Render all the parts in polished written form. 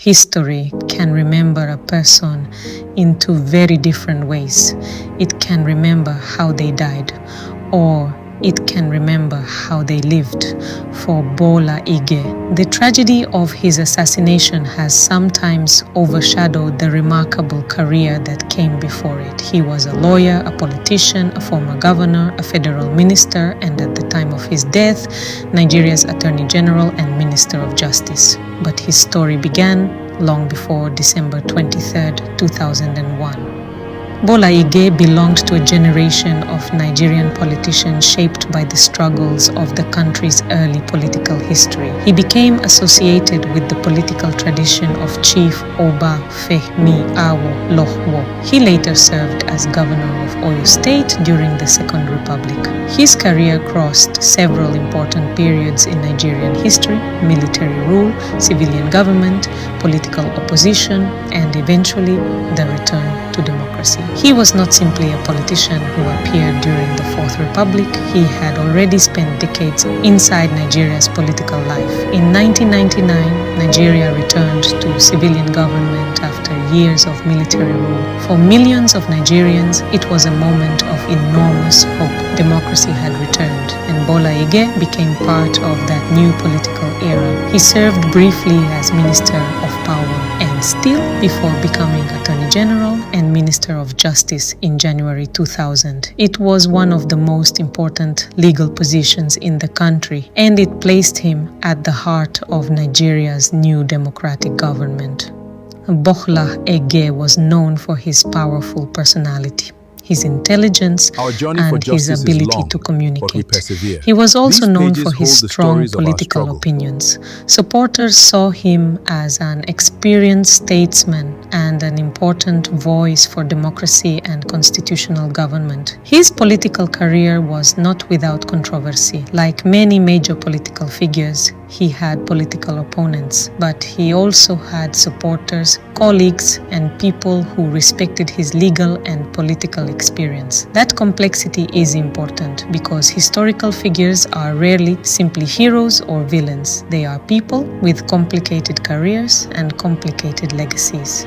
History can remember a person in two very different ways. It can remember how they died, or it can remember how they lived. For Bola Ige, the tragedy of his assassination has sometimes overshadowed the remarkable career that came before it. He was a lawyer, a politician, a former governor, a federal minister, and at the time of his death, Nigeria's Attorney General and Minister of Justice. But his story began long before December 23, 2001. Bola Ige belonged to a generation of Nigerian politicians shaped by the struggles of the country's early political history. He became associated with the political tradition of Chief Oba Fehmi Awo Lohwo. He later served as governor of Oyo State during the Second Republic. His career crossed several important periods in Nigerian history: military rule, civilian government, political opposition, and eventually the return to democracy. He was not simply a politician who appeared during the Fourth Republic. He had already spent decades inside Nigeria's political life. In 1999, Nigeria returned to civilian government after years of military rule. For millions of Nigerians, it was a moment of enormous hope. Democracy had returned, and Bola Ige became part of that new political era. He served briefly as Minister of Power and Steel before becoming Attorney General and Minister of Justice in January 2000. It was one of the most important legal positions in the country, and it placed him at the heart of Nigeria's new democratic government. Bola Ige was known for his powerful personality, his intelligence, and his ability to communicate. He was also known for his strong political opinions. Supporters saw him as an experienced statesman and an important voice for democracy and constitutional government. His political career was not without controversy. Like many major political figures, he had political opponents, but he also had supporters, colleagues, and people who respected his legal and political experience. That complexity is important because historical figures are rarely simply heroes or villains. They are people with complicated careers and complicated legacies.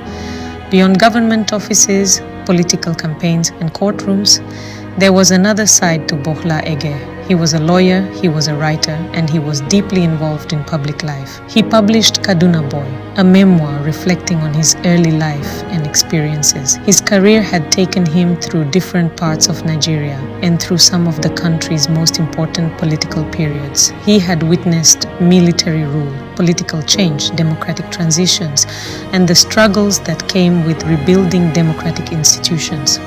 Beyond government offices, political campaigns, and courtrooms, there was another side to Bola Ige. He was a lawyer, he was a writer, and he was deeply involved in public life. He published Kaduna Boy, a memoir reflecting on his early life and experiences. His career had taken him through different parts of Nigeria and through some of the country's most important political periods. He had witnessed military rule, political change, democratic transitions, and the struggles that came with rebuilding democratic institutions.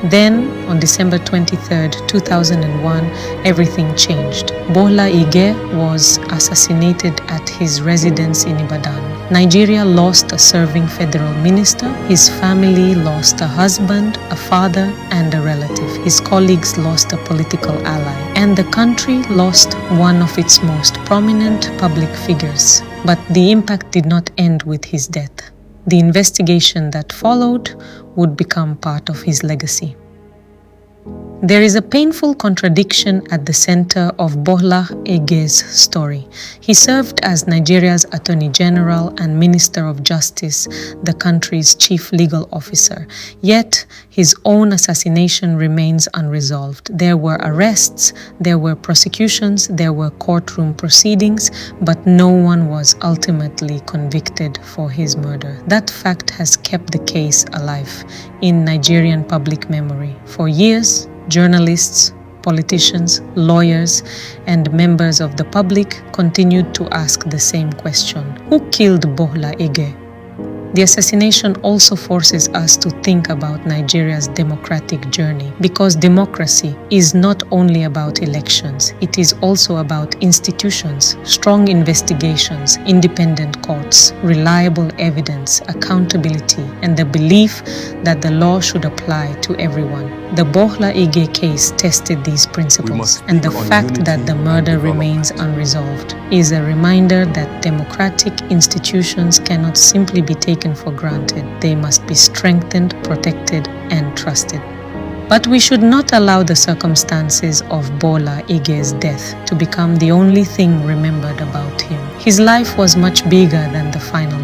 Then, on December 23, 2001, everything changed. Bola Ige was assassinated at his residence in Ibadan. Nigeria lost a serving federal minister. His family lost a husband, a father, and a relative. His colleagues lost a political ally. And the country lost one of its most prominent public figures. But the impact did not end with his death. The investigation that followed would become part of his legacy. There is a painful contradiction at the center of Bola Ige's story. He served as Nigeria's Attorney General and Minister of Justice, the country's chief legal officer. Yet, his own assassination remains unresolved. There were arrests, there were prosecutions, there were courtroom proceedings, but no one was ultimately convicted for his murder. That fact has kept the case alive in Nigerian public memory. For years, journalists, politicians, lawyers, and members of the public continued to ask the same question: who killed Bola Ige? The assassination also forces us to think about Nigeria's democratic journey, because democracy is not only about elections, it is also about institutions, strong investigations, independent courts, reliable evidence, accountability, and the belief that the law should apply to everyone. The Bola Ige case tested these principles, and the fact that the murder remains unresolved is a reminder that democratic institutions cannot simply be taken for granted. They must be strengthened, protected, and trusted. But we should not allow the circumstances of Bola Ige's death to become the only thing remembered about him. His life was much bigger than the final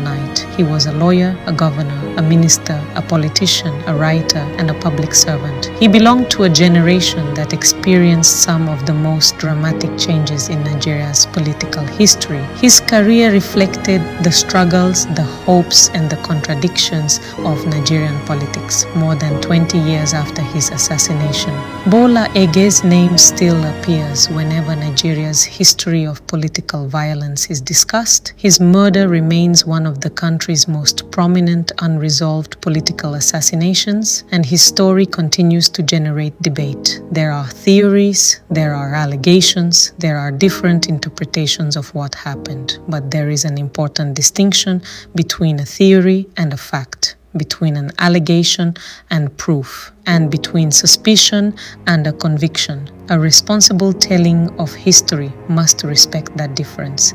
He was a lawyer, a governor, a minister, a politician, a writer, and a public servant. He belonged to a generation that experienced some of the most dramatic changes in Nigeria's political history. His career reflected the struggles, the hopes, and the contradictions of Nigerian politics more than 20 years after his assassination. Bola Ige's name still appears whenever Nigeria's history of political violence is discussed. His murder remains one of the country's most prominent unresolved political assassinations, and his story continues to generate debate. There are theories, there are allegations, there are different interpretations of what happened, but there is an important distinction between a theory and a fact, between an allegation and proof, and between suspicion and a conviction. A responsible telling of history must respect that difference.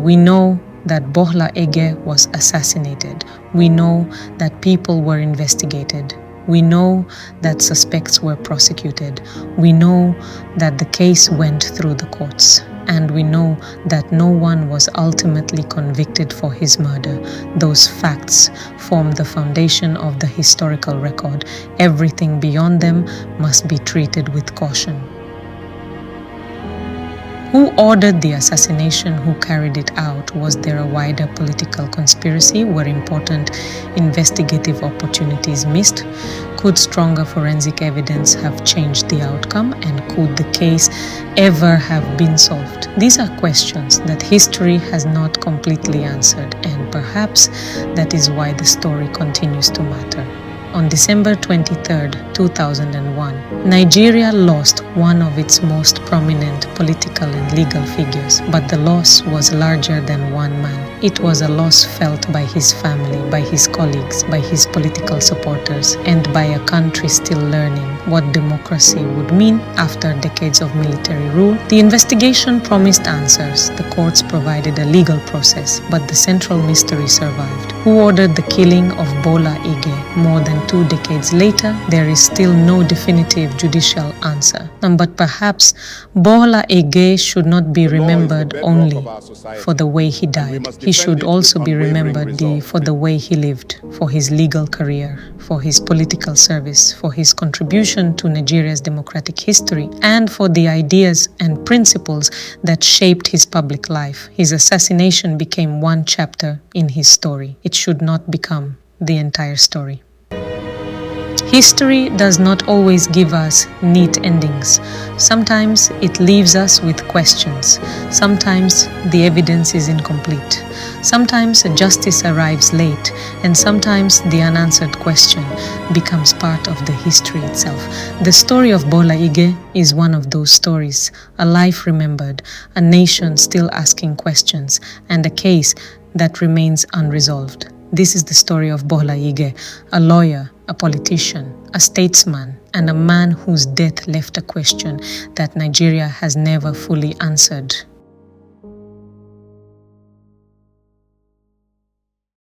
We know that Bola Ige was assassinated. We know that people were investigated. We know that suspects were prosecuted. We know that the case went through the courts. And we know that no one was ultimately convicted for his murder. Those facts form the foundation of the historical record. Everything beyond them must be treated with caution. Who ordered the assassination? Who carried it out? Was there a wider political conspiracy? Were important investigative opportunities missed? Could stronger forensic evidence have changed the outcome? And could the case ever have been solved? These are questions that history has not completely answered, and perhaps that is why the story continues to matter. On December 23, 2001, Nigeria lost one of its most prominent political and legal figures, but the loss was larger than one man. It was a loss felt by his family, by his colleagues, by his political supporters, and by a country still learning what democracy would mean after decades of military rule. The investigation promised answers. The courts provided a legal process, but the central mystery survived. Who ordered the killing of Bola Ige? More than 2 decades later, there is still no definitive judicial answer. But perhaps Bola Ige should not be remembered only for the way he died. He should also be remembered for the way he lived, for his legal career, for his political service, for his contribution to Nigeria's democratic history, and for the ideas and principles that shaped his public life. His assassination became one chapter in his story. It should not become the entire story. History does not always give us neat endings. Sometimes it leaves us with questions. Sometimes the evidence is incomplete. Sometimes justice arrives late, and sometimes the unanswered question becomes part of the history itself. The story of Bola Ige is one of those stories, a life remembered, a nation still asking questions, and a case that remains unresolved. This is the story of Bola Ige, a lawyer, a politician, a statesman, and a man whose death left a question that Nigeria has never fully answered.